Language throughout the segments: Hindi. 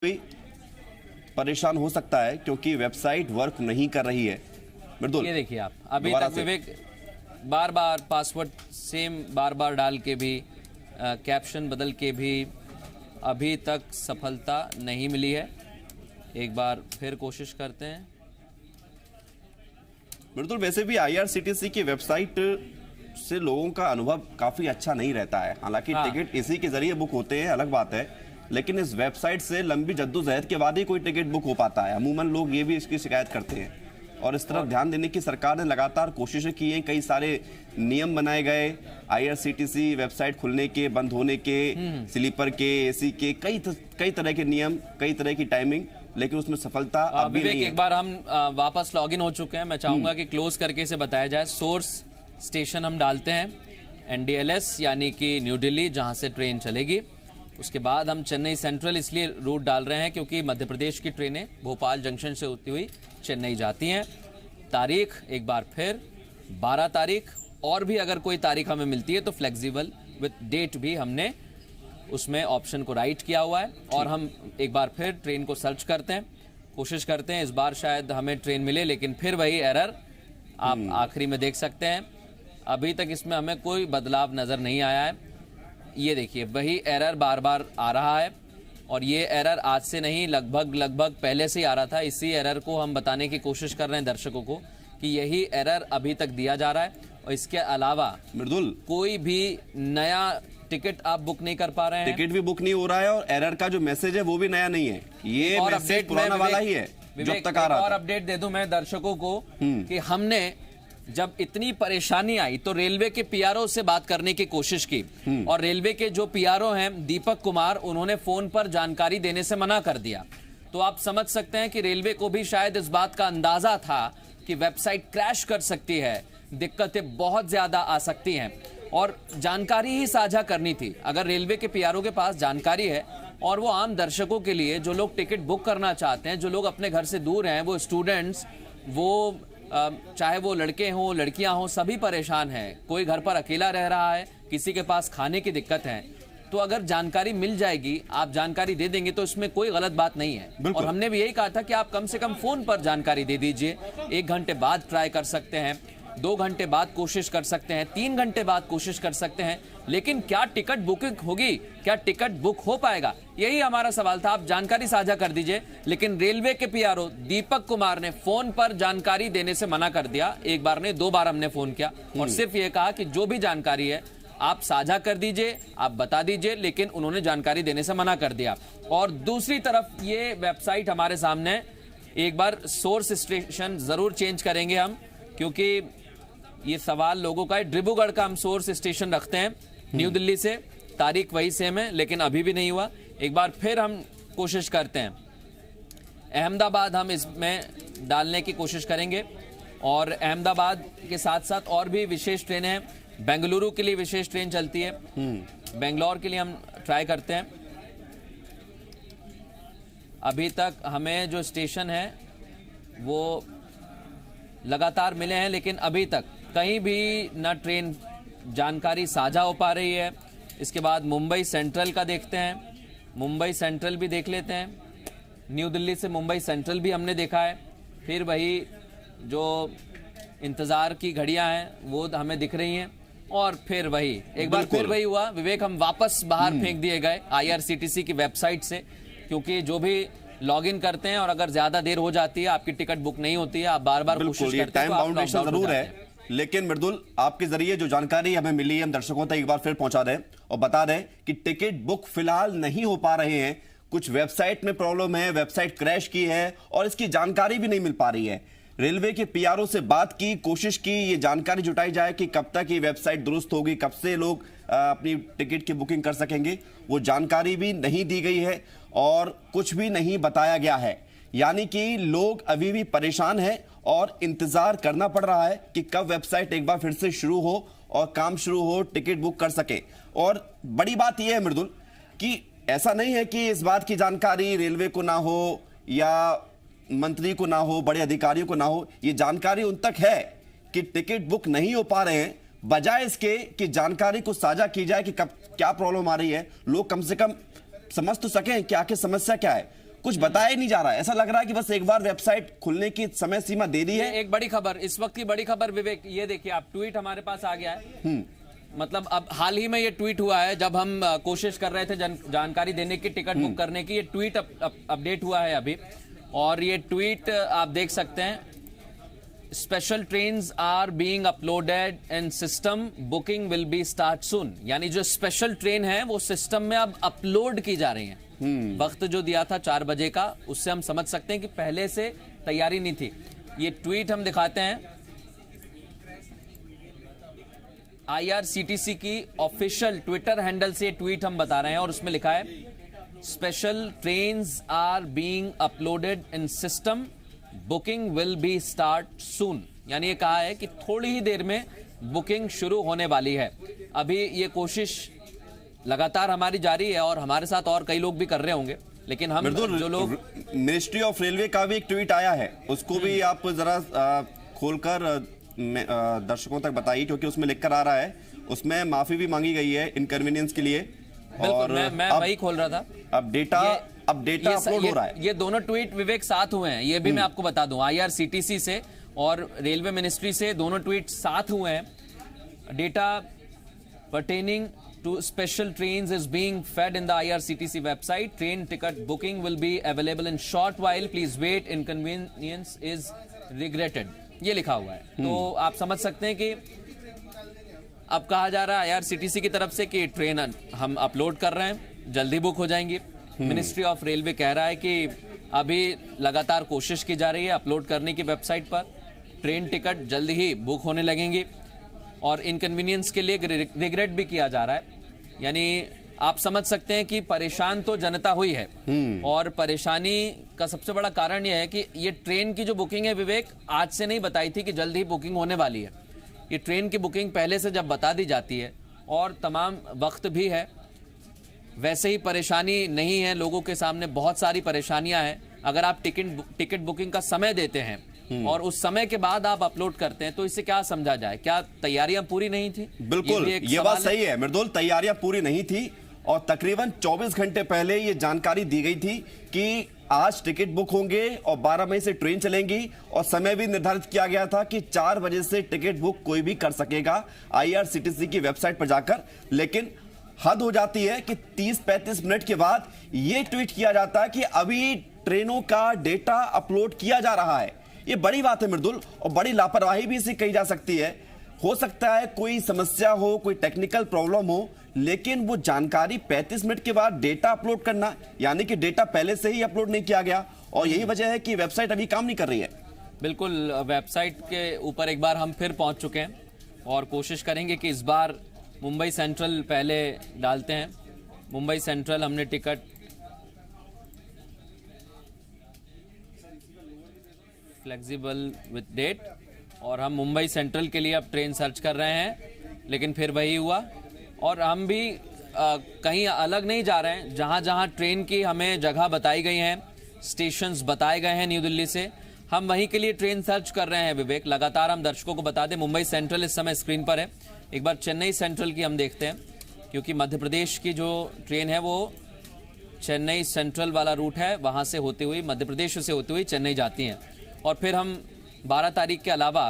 कोई परेशान हो सकता है क्योंकि वेबसाइट वर्क नहीं कर रही है। मृदुल, ये देखिए आप अभी तक विवेक बार बार पासवर्ड सेम बार बार डाल के भी कैप्शन बदल के भी अभी तक सफलता नहीं मिली है। एक बार फिर कोशिश करते हैं। मृदुल, वैसे भी आईआरसीटीसी की वेबसाइट से लोगों का अनुभव काफी अच्छा नहीं रहता है। हालांकि टिकट इसी के जरिए बुक होते हैं, अलग बात है, लेकिन इस वेबसाइट से लंबी जद्दोजहद के बाद ही कोई टिकट बुक हो पाता है। अमूमन लोग ये भी इसकी शिकायत करते हैं और इस तरफ ध्यान देने की सरकार ने लगातार कोशिशें की हैं। कई सारे नियम बनाए गए आईआरसीटीसी वेबसाइट खुलने के, बंद होने के, स्लीपर के, एसी के, कई तरह के नियम, कई तरह की टाइमिंग, लेकिन उसमें सफलता अभी नहीं है। एक बार हम वापस लॉगिन हो चुके हैं। मैं चाहूंगा कि क्लोज करके इसे बताया जाए। सोर्स स्टेशन हम डालते हैं एनडीएलएस यानी कि न्यू दिल्ली, जहां से ट्रेन चलेगी। उसके बाद हम चेन्नई सेंट्रल इसलिए रूट डाल रहे हैं क्योंकि मध्य प्रदेश की ट्रेनें भोपाल जंक्शन से होती हुई चेन्नई जाती हैं। तारीख एक बार फिर 12 तारीख, और भी अगर कोई तारीख हमें मिलती है तो फ्लेक्सिबल विद डेट भी हमने उसमें ऑप्शन को राइट किया हुआ है। और हम एक बार फिर ट्रेन को सर्च करते हैं, कोशिश करते हैं। इस बार शायद हमें ट्रेन मिले, लेकिन फिर वही एरर आप आखिरी में देख सकते हैं। अभी तक इसमें हमें कोई बदलाव नजर नहीं आया है। ये देखिए वही एरर बार बार आ रहा है, और ये एरर आज से नहीं, लगभग पहले से ही आ रहा था। इसी एरर को हम बताने की कोशिश कर रहे हैं दर्शकों को कि यही एरर अभी तक दिया जा रहा है। और इसके अलावा मृदुल, कोई भी नया टिकट आप बुक नहीं कर पा रहे हैं। टिकट भी बुक नहीं हो रहा है और एरर का जो मैसेज है वो भी नया नहीं है। ये मैसेज पुराना वाला ही है जब तक आ रहा था। और अपडेट दे दूं मैं दर्शकों को कि हमने जब इतनी परेशानी आई तो रेलवे के पीआरओ से बात करने की कोशिश की, और रेलवे के जो पीआरओ हैं दीपक कुमार, उन्होंने फोन पर जानकारी देने से मना कर दिया। तो आप समझ सकते हैं कि रेलवे को भी शायद इस बात का अंदाजा था कि वेबसाइट क्रैश कर सकती है, दिक्कतें बहुत ज्यादा आ सकती हैं, और जानकारी ही साझा करनी थी। अगर रेलवे के पीआरओ के पास जानकारी है और वो आम दर्शकों के लिए, जो लोग टिकट बुक करना चाहते हैं, जो लोग अपने घर से दूर हैं, वो स्टूडेंट्स, वो चाहे वो लड़के हों लड़कियां हों, सभी परेशान हैं। कोई घर पर अकेला रह रहा है, किसी के पास खाने की दिक्कत है। तो अगर जानकारी मिल जाएगी, आप जानकारी दे देंगे तो इसमें कोई गलत बात नहीं है। और हमने भी यही कहा था कि आप कम से कम फोन पर जानकारी दे दीजिए। 1 घंटे बाद ट्राई कर सकते हैं, 2 घंटे बाद कोशिश कर सकते हैं, 3 घंटे बाद कोशिश कर सकते हैं, लेकिन क्या टिकट बुकिंग होगी, क्या टिकट बुक हो पाएगा, यही हमारा सवाल था। आप जानकारी साझा कर दीजिए। लेकिन रेलवे के पीआरओ दीपक कुमार ने फोन पर जानकारी देने से मना कर दिया। एक बार नहीं, 2 बार हमने फोन किया और सिर्फ ये कहा कि जो भी जानकारी है आप साझा कर दीजिए, आप बता दीजिए, लेकिन उन्होंने जानकारी देने से मना कर दिया। और दूसरी तरफ ये वेबसाइट हमारे सामने, एक बार सोर्स स्टेशन जरूर चेंज करेंगे हम, क्योंकि ये सवाल लोगों का है। डिब्रूगढ़ का हम सोर्स स्टेशन रखते हैं न्यू दिल्ली से, तारीख वही सेम है, लेकिन अभी भी नहीं हुआ। एक बार फिर हम कोशिश करते हैं। अहमदाबाद हम इसमें डालने की कोशिश करेंगे, और अहमदाबाद के साथ साथ और भी विशेष ट्रेनें हैं। बेंगलुरु के लिए विशेष ट्रेन चलती है, बेंगलोर के लिए हम ट्राई करते हैं। अभी तक हमें जो स्टेशन है वो लगातार मिले हैं, लेकिन अभी तक कहीं भी ना ट्रेन जानकारी साझा हो पा रही है। इसके बाद मुंबई सेंट्रल का देखते हैं, मुंबई सेंट्रल भी देख लेते हैं। न्यू दिल्ली से मुंबई सेंट्रल भी हमने देखा है। फिर वही जो इंतजार की घड़ियां हैं वो हमें दिख रही हैं, और फिर वही एक बार फिर वही हुआ विवेक, हम वापस बाहर फेंक दिए गए आईआरसीटीसी की वेबसाइट से, क्योंकि जो भी लॉगिन करते हैं और अगर ज्यादा देर हो जाती है, आपकी टिकट बुक नहीं होती है, आप बार बार कोशिश करते हैं, टाइम बाउंडेशन जरूर है। लेकिन मृदुल, आपके जरिए जो जानकारी हमें मिली है, हम दर्शकों तक एक बार फिर पहुंचा दें और बता दें कि टिकट बुक फिलहाल नहीं हो पा रहे हैं। कुछ वेबसाइट में प्रॉब्लम है, वेबसाइट क्रैश की है और इसकी जानकारी भी नहीं मिल पा रही है। रेलवे के पीआरओ से बात की, कोशिश की, ये जानकारी जुटाई जाए कि कब तक ये वेबसाइट दुरुस्त होगी, कब से लोग अपनी टिकट की बुकिंग कर सकेंगे। वो जानकारी भी नहीं दी गई है और कुछ भी नहीं बताया गया है। यानी कि लोग अभी भी परेशान हैं और इंतजार करना पड़ रहा है कि कब वेबसाइट एक बार फिर से शुरू हो और काम शुरू हो, टिकट बुक कर सके। और बड़ी बात यह है मृदुल कि ऐसा नहीं है कि इस बात की जानकारी रेलवे को ना हो या मंत्री को ना हो, बड़े अधिकारियों को ना हो। ये जानकारी उन तक है कि टिकट बुक नहीं हो पा रहे हैं, बजाय इसके कि जानकारी को साझा की जाए कि कब क्या प्रॉब्लम आ रही है, लोग कम से कम समझ तो सकें कि आखिर समस्या क्या है। कुछ बताया ही नहीं जा रहा है। ऐसा लग रहा है कि बस एक बार वेबसाइट खुलने की समय सीमा दे दी है। एक बड़ी खबर, इस वक्त की बड़ी खबर विवेक, ये देखिए आप, ट्वीट हमारे पास आ गया है। मतलब अब हाल ही में ये ट्वीट हुआ है, जब हम कोशिश कर रहे थे जानकारी देने की, टिकट बुक करने की, ये ट्वीट अपडेट हुआ है अभी। और ये ट्वीट आप देख सकते हैं, special trains are being uploaded in system, booking will be start soon. यानी जो स्पेशल ट्रेन है वो सिस्टम में अब अपलोड की जा रही है। वक्त जो दिया था 4 बजे का, उससे हम समझ सकते हैं कि पहले से तैयारी नहीं थी। ये ट्वीट हम दिखाते हैं, IRCTC की ऑफिशियल ट्विटर हैंडल से ट्वीट हम बता रहे हैं, और उसमें लिखा है special trains are being uploaded in system, booking will be start soon. यानी ये कहा है कि थोड़ी ही देर में बुकिंग शुरू होने वाली है। अभी ये कोशिश लगातार हमारी जारी है और हमारे साथ और कई लोग भी कर रहे होंगे, लेकिन हम जो लोग, मिनिस्ट्री ऑफ रेलवे का भी एक ट्वीट आया है, उसको भी आप जरा खोलकर दर्शकों तक बताइए, क्योंकि उसमें लिखकर आ रहा है, उसमें माफी भी मांगी गई है इनकन्वीनियंस के लिए। और मैं वही खोल रहा था। अब डेटा अपलोड हो रहा है। ये दोनों ट्वीट विवेक साथ हुए हैं, ये भी मैं आपको बता दूं, IRCTC से और रेलवे मिनिस्ट्री से दोनों ट्वीट साथ हुए हैं। Data pertaining to special trains is being fed in the IRCTC website. Train ticket booking will be available in short while. Please wait. Inconvenience is regretted. ये लिखा हुआ है। तो आप समझ सकते हैं कि अब कहा जा रहा है IRCTC की तरफ से कि ट्रेन हम अपलोड कर रहे हैं, जल्दी बुक हो जाएंगी। मिनिस्ट्री ऑफ रेलवे कह रहा है कि अभी लगातार कोशिश की जा रही है अपलोड करने की वेबसाइट पर, ट्रेन टिकट जल्दी ही बुक होने लगेंगी। और इनकन्वीनियंस के लिए रिग्रेट भी किया जा रहा है। यानी आप समझ सकते हैं कि परेशान तो जनता हुई है, और परेशानी का सबसे बड़ा कारण यह है कि ये ट्रेन की जो बुकिंग है विवेक, आज से नहीं बताई थी कि जल्द ही बुकिंग होने वाली है। ये ट्रेन की बुकिंग पहले से जब बता दी जाती है और तमाम वक्त भी है, वैसे ही परेशानी नहीं है, लोगों के सामने बहुत सारी परेशानियां हैं। अगर आप टिकट बुकिंग का समय देते हैं और उस समय के बाद आप अपलोड करते हैं, तो इससे क्या समझा जाए? क्या तैयारियां पूरी नहीं थी? बिल्कुल, ये बात सही है मृदुल, तैयारियां पूरी नहीं थी। और तकरीबन 24 घंटे पहले ये जानकारी दी गई थी कि आज टिकट बुक होंगे और 12 मई से ट्रेन चलेंगी, और समय भी निर्धारित किया गया था कि 4 बजे से टिकट बुक कोई भी कर सकेगा IRCTC की वेबसाइट पर जाकर। लेकिन हद हो जाती है कि 30-35 मिनट के बाद यह ट्वीट किया जाता है कि अभी ट्रेनों का डेटा अपलोड किया जा रहा है। ये बड़ी बात है मृदुल, और बड़ी लापरवाही भी इसे कही जा सकती है। हो सकता है कोई समस्या हो, कोई टेक्निकल प्रॉब्लम हो, लेकिन वो जानकारी 35 मिनट के बाद डेटा अपलोड करना, यानी कि डेटा पहले से ही अपलोड नहीं किया गया, और यही वजह है कि वेबसाइट अभी काम नहीं कर रही है। बिल्कुल, वेबसाइट के ऊपर एक बार हम फिर पहुंच चुके हैं और कोशिश करेंगे कि इस बार मुंबई सेंट्रल पहले डालते हैं। मुंबई सेंट्रल हमने टिकट फ्लेक्सिबल विद डेट, और हम मुंबई सेंट्रल के लिए अब ट्रेन सर्च कर रहे हैं, लेकिन फिर वही हुआ। और हम भी कहीं अलग नहीं जा रहे हैं, जहां जहां ट्रेन की हमें जगह बताई गई हैं, स्टेशंस बताए गए हैं न्यू दिल्ली से, हम वहीं के लिए ट्रेन सर्च कर रहे हैं विवेक। लगातार हम दर्शकों को बता दें, मुंबई सेंट्रल इस समय स्क्रीन पर है। एक बार चेन्नई सेंट्रल की हम देखते हैं, क्योंकि मध्य प्रदेश की जो ट्रेन है वो चेन्नई सेंट्रल वाला रूट है, वहां से होते हुए मध्य प्रदेश से होते हुए चेन्नई जाती हैं। और फिर हम 12 तारीख के अलावा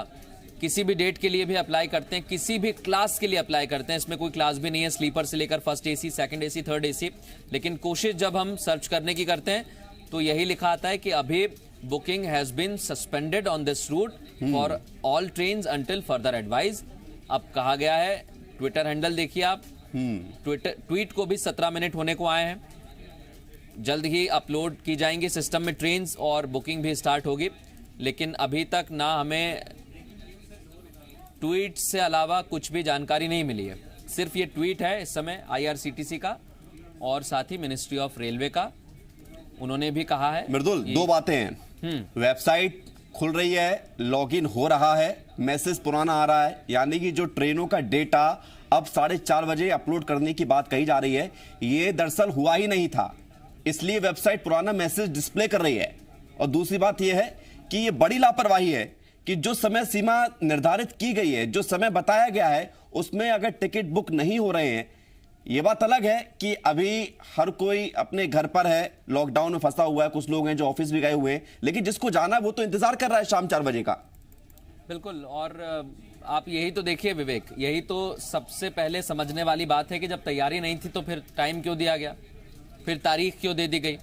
किसी भी डेट के लिए भी अप्लाई करते हैं, किसी भी क्लास के लिए अप्लाई करते हैं। इसमें कोई क्लास भी नहीं है, स्लीपर से लेकर first AC, second AC, third AC। लेकिन कोशिश जब हम सर्च करने की करते हैं तो यही लिखा आता है कि अभी booking has been suspended on this route for all trains until further advice. अब कहा गया है, ट्विटर हैंडल देखिए आप, ट्वीट को भी 17 मिनट होने को आए हैं। जल्द ही अपलोड की जाएंगी सिस्टम में ट्रेन्स और बुकिंग भी स्टार्ट होगी। लेकिन अभी तक ना हमें ट्वीट से अलावा कुछ भी जानकारी नहीं मिली है। सिर्फ ये ट्वीट है इस समय IRCTC का और साथ ही मिनिस्ट्री ऑफ रेलवे का। उन्होंने भी कहा है मृदुल, 2 बातें हैं। वेबसाइट खुल रही है, लॉगिन हो रहा है, मैसेज पुराना आ रहा है, यानी कि जो ट्रेनों का डेटा अब 4:30 बजे अपलोड करने की बात कही जा रही है, ये दरअसल हुआ ही नहीं था, इसलिए वेबसाइट पुराना मैसेज डिस्प्ले कर रही है। और दूसरी बात यह है कि ये बड़ी लापरवाही है कि जो समय सीमा निर्धारित की गई है, जो समय बताया गया है, उसमें अगर टिकट बुक नहीं हो रहे हैं, ये बात अलग है कि अभी हर कोई अपने घर पर है, लॉकडाउन में फंसा हुआ है, कुछ लोग हैं जो ऑफिस भी गए हुए हैं, लेकिन जिसको जाना है वो तो इंतजार कर रहा है शाम 4 बजे का। बिल्कुल। और आप यही तो देखिए विवेक, यही तो सबसे पहले समझने वाली बात है कि जब तैयारी नहीं थी तो फिर टाइम क्यों दिया गया, फिर तारीख क्यों दे दी गई।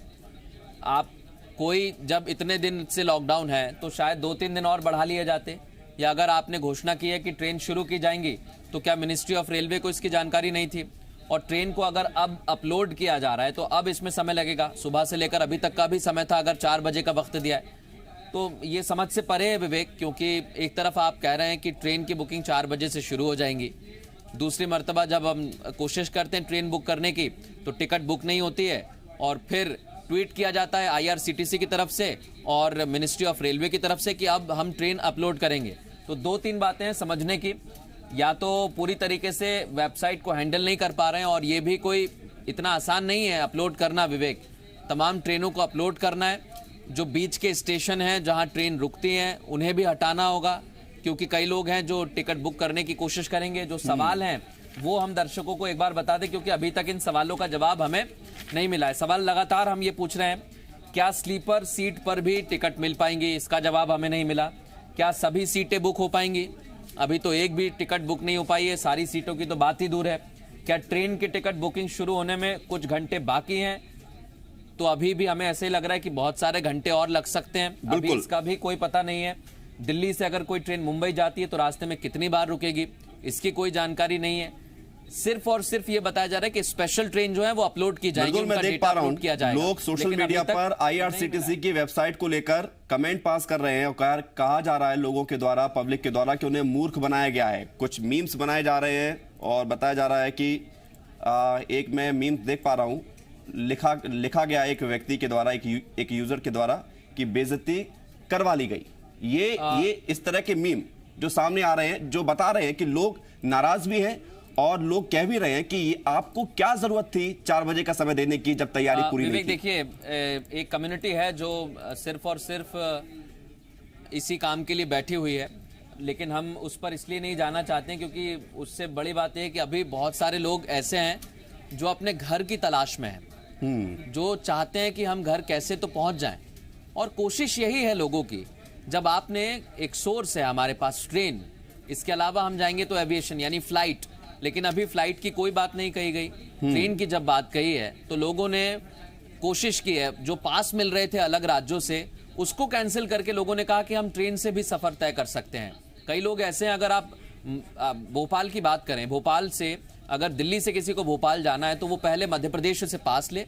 आप कोई जब इतने दिन से लॉकडाउन है तो शायद 2-3 दिन और बढ़ा लिए जाते, या अगर आपने घोषणा की है कि ट्रेन शुरू की जाएंगी तो क्या मिनिस्ट्री ऑफ रेलवे को इसकी जानकारी नहीं थी? और ट्रेन को अगर अब अपलोड किया जा रहा है तो अब इसमें समय लगेगा, सुबह से लेकर अभी तक का भी समय था, अगर 4 बजे का वक्त दिया है तो ये समझ से परे है विवेक। क्योंकि एक तरफ आप कह रहे हैं कि ट्रेन की बुकिंग 4 बजे से शुरू हो जाएंगी, दूसरी मर्तबा जब हम कोशिश करते हैं ट्रेन बुक करने की तो टिकट बुक नहीं होती है, और फिर ट्वीट किया जाता है IRCTC की तरफ से और मिनिस्ट्री ऑफ रेलवे की तरफ से कि अब हम ट्रेन अपलोड करेंगे। तो 2-3 बातें हैं समझने की, या तो पूरी तरीके से वेबसाइट को हैंडल नहीं कर पा रहे हैं, और ये भी कोई इतना आसान नहीं है अपलोड करना विवेक। तमाम ट्रेनों को अपलोड करना है, जो बीच के स्टेशन हैं जहां ट्रेन रुकती हैं उन्हें भी हटाना होगा, क्योंकि कई लोग हैं जो टिकट बुक करने की कोशिश करेंगे। जो सवाल हैं वो हम दर्शकों को एक बार बता दें, क्योंकि अभी तक इन सवालों का जवाब हमें नहीं मिला है। सवाल लगातार हम ये पूछ रहे हैं, क्या स्लीपर सीट पर भी टिकट मिल पाएंगी? इसका जवाब हमें नहीं मिला। क्या सभी सीटें बुक हो पाएंगी? अभी तो एक भी टिकट बुक नहीं हो पाई है, सारी सीटों की तो बात ही दूर है। क्या ट्रेन की टिकट बुकिंग शुरू होने में कुछ घंटे बाकी हैं? तो अभी भी हमें ऐसे ही लग रहा है कि बहुत सारे घंटे और लग सकते हैं, अभी इसका भी कोई पता नहीं है। दिल्ली से अगर कोई ट्रेन मुंबई जाती है तो रास्ते में कितनी बार रुकेगी, इसकी कोई जानकारी नहीं है। सिर्फ और सिर्फ ये बताया जा रहा है कि स्पेशल ट्रेन जो है वो अपलोड की जाएगी, मैं देख पा रहा हूं किया जाएगा। लोग सोशल मीडिया पर IRCTC की वेबसाइट को लेकर कमेंट पास कर रहे हैं, और कहा जा रहा है लोगों के द्वारा, पब्लिक के द्वारा, कि उन्हें मूर्ख बनाया गया है। कुछ मीम्स बनाए जा रहे हैं और बताया जा रहा है कि एक मैं मीम्स देख पा रहा हूं, लिखा गया एक व्यक्ति के द्वारा, एक यूजर के द्वारा, कि बेइज्जती करवा ली गई। ये इस तरह के मीम जो सामने आ रहे हैं, जो बता रहे हैं कि लोग नाराज भी हैं और लोग कह भी रहे हैं कि आपको क्या जरूरत थी 4 बजे का समय देने की जब तैयारी पूरी नहीं थी। देखिए, एक कम्युनिटी है जो सिर्फ और सिर्फ इसी काम के लिए बैठी हुई है, लेकिन हम उस पर इसलिए नहीं जाना चाहते हैं क्योंकि उससे बड़ी बात यह है कि अभी बहुत सारे लोग ऐसे हैं जो अपने घर की तलाश में हैं, जो चाहते हैं कि हम घर कैसे तो पहुंच जाएं, और कोशिश यही है लोगों की। जब आपने एक सोर्स है हमारे पास ट्रेन, इसके अलावा हम जाएंगे तो एविएशन यानी फ्लाइट, लेकिन अभी फ्लाइट की कोई बात नहीं कही गई। ट्रेन की जब बात कही है तो लोगों ने कोशिश की है, जो पास मिल रहे थे अलग राज्यों से उसको कैंसिल करके लोगों ने कहा कि हम ट्रेन से भी सफर तय कर सकते हैं। कई लोग ऐसे हैं, अगर आप भोपाल की बात करें, भोपाल से अगर दिल्ली से किसी को भोपाल जाना है तो वो पहले मध्य प्रदेश से पास ले,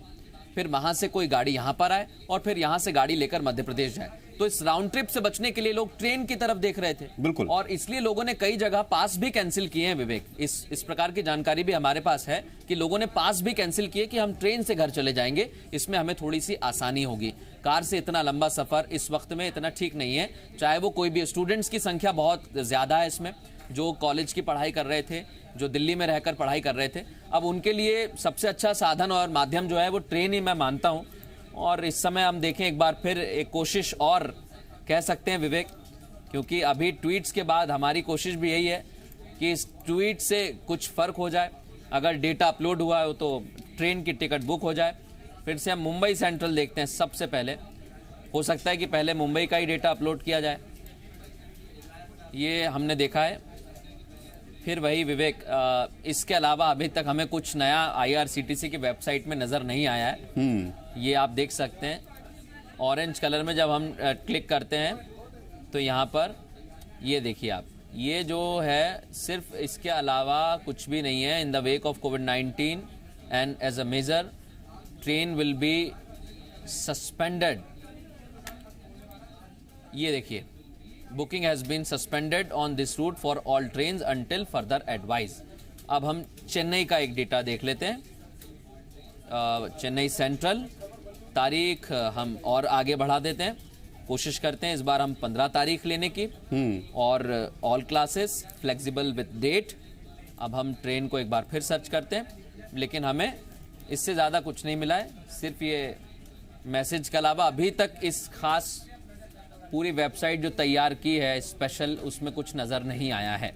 फिर वहां से कोई गाड़ी यहां पर आए और फिर यहां से गाड़ी लेकर मध्य प्रदेश जाए। तो इस राउंड ट्रिप से बचने के लिए लोग ट्रेन की तरफ देख रहे थे, बिल्कुल, और इसलिए लोगों ने कई जगह पास भी कैंसिल किए हैं विवेक। इस प्रकार की जानकारी भी हमारे पास है कि लोगों ने पास भी कैंसिल किए कि हम ट्रेन से घर चले जाएंगे, इसमें हमें थोड़ी सी आसानी होगी। कार से इतना लंबा सफर इस वक्त में इतना ठीक नहीं है, चाहे वो कोई भी। स्टूडेंट्स की संख्या बहुत ज्यादा है इसमें, जो कॉलेज की पढ़ाई कर रहे थे, जो दिल्ली में रहकर पढ़ाई कर रहे थे, अब उनके लिए सबसे अच्छा साधन और माध्यम जो है वो ट्रेन ही मैं मानता हूं। और इस समय हम देखें एक बार फिर एक कोशिश और कह सकते हैं विवेक, क्योंकि अभी ट्वीट्स के बाद हमारी कोशिश भी यही है कि इस ट्वीट से कुछ फर्क हो जाए। अगर डेटा अपलोड हुआ है तो ट्रेन की टिकट बुक हो जाए। फिर से हम मुंबई सेंट्रल देखते हैं सबसे पहले, हो सकता है कि पहले मुंबई का ही डेटा अपलोड किया जाए, ये हमने देखा है। फिर वही विवेक, इसके अलावा अभी तक हमें कुछ नया IRCTC की वेबसाइट में नजर नहीं आया है। ये आप देख सकते हैं, ऑरेंज कलर में जब हम क्लिक करते हैं तो यहाँ पर ये देखिए आप, ये जो है सिर्फ इसके अलावा कुछ भी नहीं है। In the wake of COVID-19 and as a major train will be suspended, ये देखिए, booking has been suspended on this route for all trains until further advice. अब हम चेन्नई का एक डेटा देख लेते हैं, चेन्नई सेंट्रल, तारीख हम और आगे बढ़ा देते हैं, कोशिश करते हैं इस बार हम 15 तारीख लेने की, और all classes flexible with date. अब हम ट्रेन को एक बार फिर सर्च करते हैं, लेकिन हमें इससे ज़्यादा कुछ नहीं मिला है, सिर्फ ये मैसेज के अलावा अभी तक इस खास पूरी वेबसाइट जो तैयार की है स्पेशल, उसमें कुछ नज़र नहीं आया है।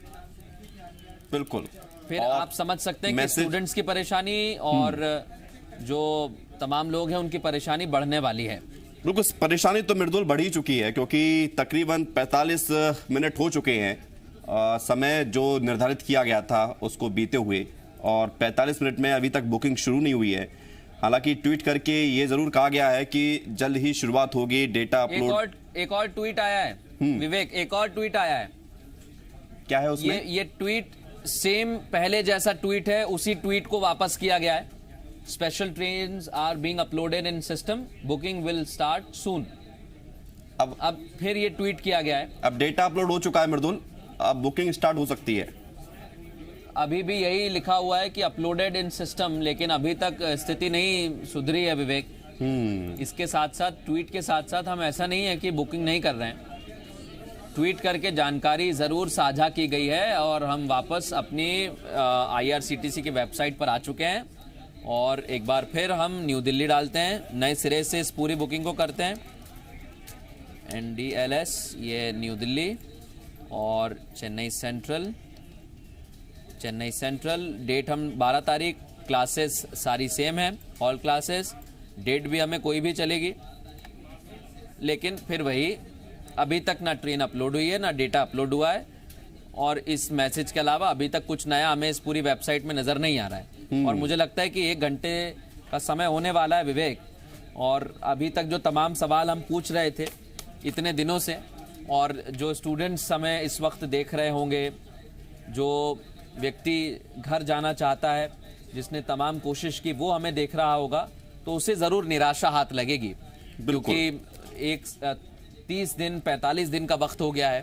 बिल्कुल। फिर और आप समझ सकते हैं कि मैसेज- स्टूडेंट्स की परेशानी और जो तमाम लोग हैं उनकी परेशानी बढ़ने वाली है। बिल्कुल, परेशानी तो मृदुल बढ़ ही चुकी है क्योंकि तकरीबन 45 मिनट हो चुके हैं समय जो निर्धारित किया गया था उसको बीते हुए, और 45 मिनट में अभी तक बुकिंग शुरू नहीं हुई है। हालांकि ट्वीट करके ये जरूर कहा गया है कि जल्द ही शुरुआत होगी, डेटा अपलोड। एक और ट्वीट आया है विवेक, एक और ट्वीट आया है। क्या है उसमें? ये ट्वीट सेम पहले जैसा ट्वीट है, उसी ट्वीट को वापस किया गया है। Special trains are being uploaded in system, booking will start soon. अब फिर ये ट्वीट किया गया है। अब डेटा अपलोड हो चुका है मृदुल, अब बुकिंग स्टार्ट हो सकती है। अभी भी यही लिखा हुआ है कि अपलोडेड इन सिस्टम, लेकिन अभी तक स्थिति नहीं सुधरी है विवेक। इसके साथ साथ, ट्वीट के साथ साथ, हम ऐसा नहीं है कि बुकिंग नहीं कर रहे हैं। ट्वीट करके जानकारी जरूर साझा की गई है और हम वापस अपनी IRCTC की वेबसाइट पर आ चुके हैं और एक बार फिर हम न्यू दिल्ली डालते हैं, नए सिरे से इस पूरी बुकिंग को करते हैं। NDLS, ये न्यू दिल्ली, और चेन्नई सेंट्रल। डेट हम 12 तारीख, क्लासेस सारी सेम है, ऑल क्लासेस। डेट भी हमें कोई भी चलेगी, लेकिन फिर वही, अभी तक ना ट्रेन अपलोड हुई है ना डेटा अपलोड हुआ है, और इस मैसेज के अलावा अभी तक कुछ नया हमें इस पूरी वेबसाइट में नजर नहीं आ रहा है। और मुझे लगता है कि 1 घंटे का समय होने वाला है विवेक, और अभी तक जो तमाम सवाल हम पूछ रहे थे इतने दिनों से, और जो स्टूडेंट्स समय इस वक्त देख रहे होंगे, जो व्यक्ति घर जाना चाहता है, जिसने तमाम कोशिश की, वो हमें देख रहा होगा, तो उसे जरूर निराशा हाथ लगेगी, क्योंकि 30 दिन 45 दिन का वक्त हो गया है।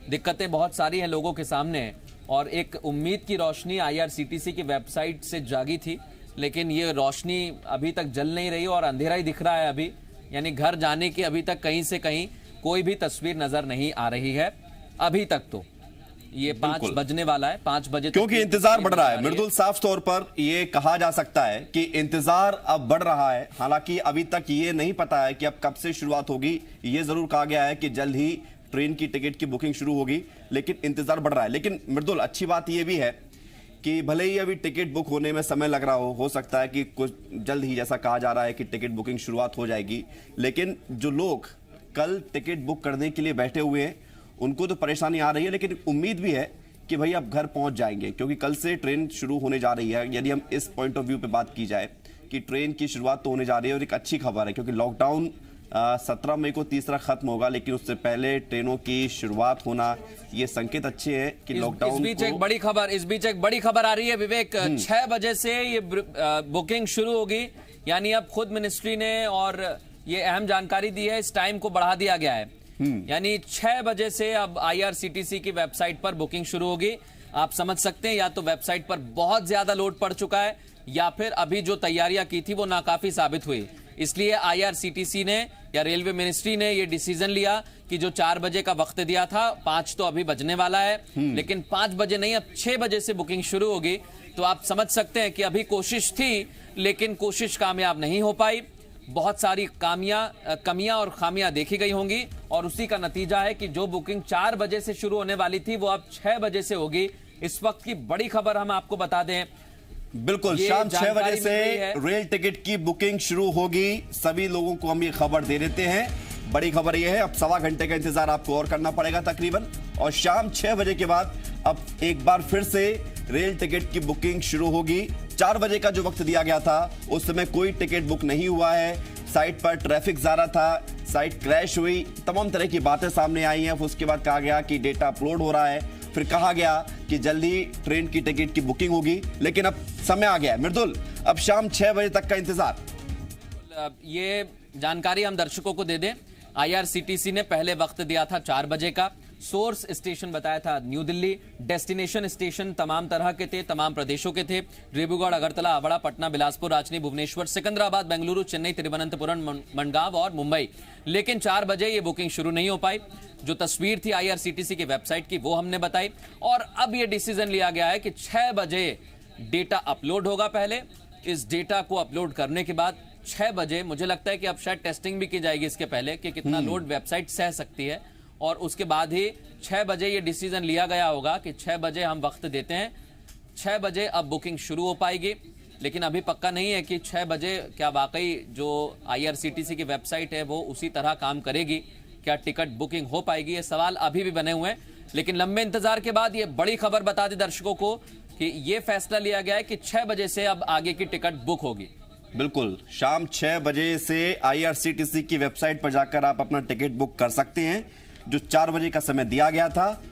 दिक्कतें बहुत सारी हैं लोगों के सामने, और एक उम्मीद की रोशनी IRCTC की वेबसाइट से जागी थी, लेकिन ये रोशनी अभी तक जल नहीं रही और अंधेरा ही दिख रहा है अभी। यानी घर जाने की अभी तक कहीं से कहीं कोई भी तस्वीर नजर नहीं आ रही है अभी तक। तो ये 5 बजने वाला है, 5 बजे, क्योंकि इंतजार बढ़ रहा है मृदुल। साफ तौर पर ये कहा जा सकता है कि इंतजार अब बढ़ रहा है। हालांकि अभी तक ये नहीं पता है कि अब कब से शुरुआत होगी। ये जरूर कहा गया है कि जल्द ही ट्रेन की टिकट की बुकिंग शुरू होगी, लेकिन इंतजार बढ़ रहा है। लेकिन मृदुल, अच्छी बात यह भी है कि भले ही अभी टिकट बुक होने में समय लग रहा हो सकता है कि कुछ जल्द ही, जैसा कहा जा रहा है कि टिकट बुकिंग शुरुआत हो जाएगी, लेकिन जो लोग कल टिकट बुक करने के लिए बैठे हुए हैं उनको तो परेशानी आ रही है, लेकिन उम्मीद भी है कि भाई अब घर पहुंच जाएंगे, क्योंकि कल से ट्रेन शुरू होने जा रही है। यदि हम इस पॉइंट ऑफ व्यू पे बात की जाए कि ट्रेन की शुरुआत तो होने जा रही है, और एक अच्छी खबर है क्योंकि लॉकडाउन 17 मई को तीसरा खत्म होगा, लेकिन उससे पहले ट्रेनों की शुरुआत होना, ये संकेत अच्छे हैं कि लॉकडाउन इस बीच एक बड़ी खबर आ रही है विवेक। 6 बजे से ये बुकिंग शुरू होगी, यानी अब खुद मिनिस्ट्री ने और ये अहम जानकारी दी है, इस टाइम को बढ़ा दिया गया है। यानी 6 बजे से अब IRCTC की वेबसाइट पर बुकिंग शुरू होगी। आप समझ सकते हैं, या तो वेबसाइट पर बहुत ज्यादा लोड पड़ चुका है, या फिर अभी जो तैयारियां की थी वो नाकाफी साबित हुई। इसलिए IRCTC ने या रेलवे मिनिस्ट्री ने ये डिसीजन लिया कि जो 4 बजे का वक्त दिया था, 5 तो अभी बजने वाला है, लेकिन 5 बजे नहीं, अब 6 बजे से बुकिंग शुरू होगी। तो आप समझ सकते हैं कि अभी कोशिश थी, लेकिन कोशिश कामयाब नहीं हो पाई। बहुत सारी कमियां और खामियां देखी गई होंगी, और उसी का नतीजा है कि जो बुकिंग 4 बजे से शुरू होने वाली थी वो अब 6 बजे से होगी। इस वक्त की बड़ी खबर हम आपको बता दें, बिल्कुल शाम 6 बजे से रेल टिकट की बुकिंग शुरू होगी। सभी लोगों को हम ये खबर दे देते हैं। बड़ी खबर यह है, अब 1.25 घंटे का इंतजार आपको और करना पड़ेगा तकरीबन, और शाम 6 बजे के बाद अब एक बार फिर से रेल टिकट की बुकिंग शुरू होगी। 4 बजे का जो वक्त दिया गया था उस समय कोई टिकट बुक नहीं हुआ है, साइट पर ट्रैफिक ज्यादा था, साइट क्रैश हुई, तमाम तरह की बातें सामने आई हैं। उसके बाद कहा गया कि डेटा अपलोड हो रहा है, फिर कहा गया कि जल्दी ट्रेन की टिकट की बुकिंग होगी, लेकिन अब समय आ गया है मृदुल, अब शाम 6 बजे तक का इंतजार। ये जानकारी हम दर्शकों को दे दें, IRCTC ने पहले वक्त दिया था 4 बजे का, सोर्स स्टेशन बताया था न्यू दिल्ली, डेस्टिनेशन स्टेशन तमाम तरह के थे, तमाम प्रदेशों के थे, डिब्रूगढ़, अगरतला, हावड़ा, पटना, बिलासपुर, रांची, भुवनेश्वर, सिकंदराबाद, बेंगलुरु, चेन्नई, तिरुवनंतपुरम, मंडगांव और मुंबई। लेकिन 4 बजे ये बुकिंग शुरू नहीं हो पाई। जो तस्वीर थी IRCTC की वेबसाइट की वो हमने बताई, और अब ये डिसीजन लिया गया है कि 6 बजे डेटा अपलोड होगा। पहले इस डेटा को अपलोड करने के बाद 6 बजे, मुझे लगता है कि अब शायद टेस्टिंग भी की जाएगी इसके पहले कि कितना लोड वेबसाइट सह सकती है, और उसके बाद ही 6 बजे ये डिसीजन लिया गया होगा कि 6 बजे हम वक्त देते हैं। 6 बजे अब बुकिंग शुरू हो पाएगी, लेकिन अभी पक्का नहीं है कि 6 बजे क्या वाकई जो IRCTC की वेबसाइट है वो उसी तरह काम करेगी, क्या टिकट बुकिंग हो पाएगी, ये सवाल अभी भी बने हुए हैं। लेकिन लंबे इंतजार के बाद ये बड़ी खबर बता दी दर्शकों को कि ये फैसला लिया गया है कि 6 बजे से अब आगे की टिकट बुक होगी। बिल्कुल, शाम 6 बजे से IRCTC की वेबसाइट पर जाकर आप अपना टिकट बुक कर सकते हैं। जो 4 बजे का समय दिया गया था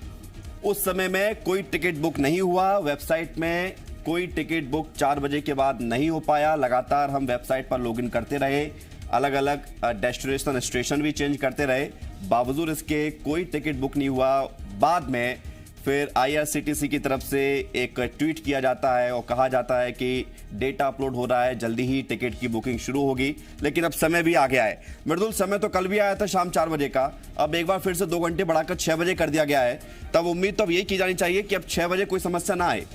उस समय में कोई टिकट बुक नहीं हुआ, वेबसाइट में कोई टिकट बुक 4 बजे के बाद नहीं हो पाया। लगातार हम वेबसाइट पर लॉगिन करते रहे, अलग अलग डेस्टिनेशन स्टेशन भी चेंज करते रहे, बावजूद इसके कोई टिकट बुक नहीं हुआ। बाद में फिर IRCTC की तरफ से एक ट्वीट किया जाता है और कहा जाता है कि डेटा अपलोड हो रहा है, जल्दी ही टिकट की बुकिंग शुरू होगी। लेकिन अब समय भी आ गया है मृदुल, समय तो कल भी आया था शाम 4 बजे का, अब एक बार फिर से 2 घंटे बढ़ाकर 6 बजे कर दिया गया है। तब उम्मीद तो अब यही की जानी चाहिए कि अब 6 बजे कोई समस्या ना आए।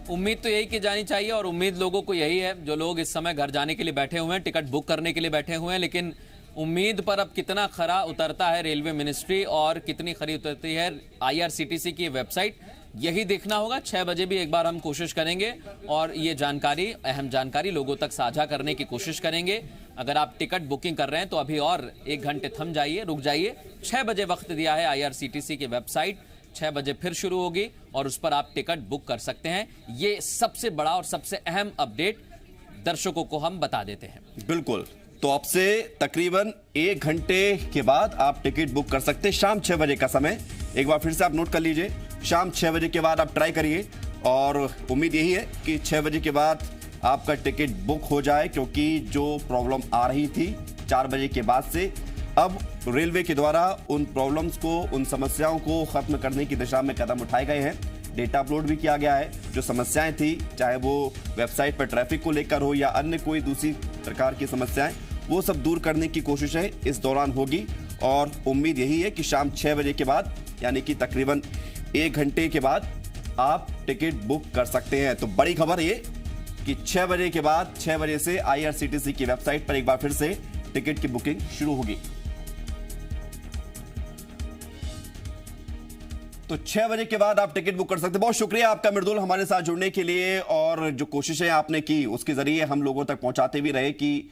उम्मीद तो यही की जानी चाहिए और उम्मीद लोगों को यही है, जो लोग इस समय घर जाने के लिए बैठे हुए हैं, टिकट बुक करने के लिए बैठे हुए हैं। लेकिन उम्मीद पर अब कितना खरा उतरता है रेलवे मिनिस्ट्री और कितनी खरी उतरती है IRCTC की वेबसाइट, यही देखना होगा। 6 बजे भी एक बार हम कोशिश करेंगे और ये जानकारी, अहम जानकारी लोगों तक साझा करने की कोशिश करेंगे। अगर आप टिकट बुकिंग कर रहे हैं तो अभी और 1 घंटे थम जाइए, रुक जाइए। 6 बजे वक्त दिया है IRCTC की वेबसाइट, 6 बजे फिर शुरू होगी और उस पर आप टिकट बुक कर सकते हैं। ये सबसे बड़ा और सबसे अहम अपडेट दर्शकों को हम बता देते हैं। बिल्कुल, तो अब से तकरीबन 1 घंटे के बाद आप टिकट बुक कर सकते हैं। शाम 6 बजे का समय एक बार फिर से आप नोट कर लीजिए, शाम 6 बजे के बाद आप ट्राई करिए और उम्मीद यही है कि 6 बजे के बाद आपका टिकट बुक हो जाए, क्योंकि जो प्रॉब्लम आ रही थी 4 बजे के बाद से, अब रेलवे के द्वारा उन प्रॉब्लम्स को, उन समस्याओं को खत्म करने की दिशा में कदम उठाए गए हैं। डेटा अपलोड भी किया गया है। जो समस्याएं थी, चाहे वो वेबसाइट पर ट्रैफिक को लेकर हो या अन्य कोई दूसरी प्रकार की समस्याएं, वो सब दूर करने की कोशिश है इस दौरान होगी। और उम्मीद यही है कि शाम 6 बजे के बाद, यानी कि तकरीबन 1 घंटे के बाद आप टिकट बुक कर सकते हैं। तो बड़ी खबर ये कि 6 बजे के बाद, 6 बजे से IRCTC की वेबसाइट पर एक बार फिर से टिकट की बुकिंग शुरू होगी। तो 6 बजे के बाद आप टिकट बुक कर सकते हैं। बहुत शुक्रिया आपका मृदुल, हमारे साथ जुड़ने के लिए, और जो कोशिशें आपने की उसके जरिए हम लोगों तक पहुंचाते भी रहे कि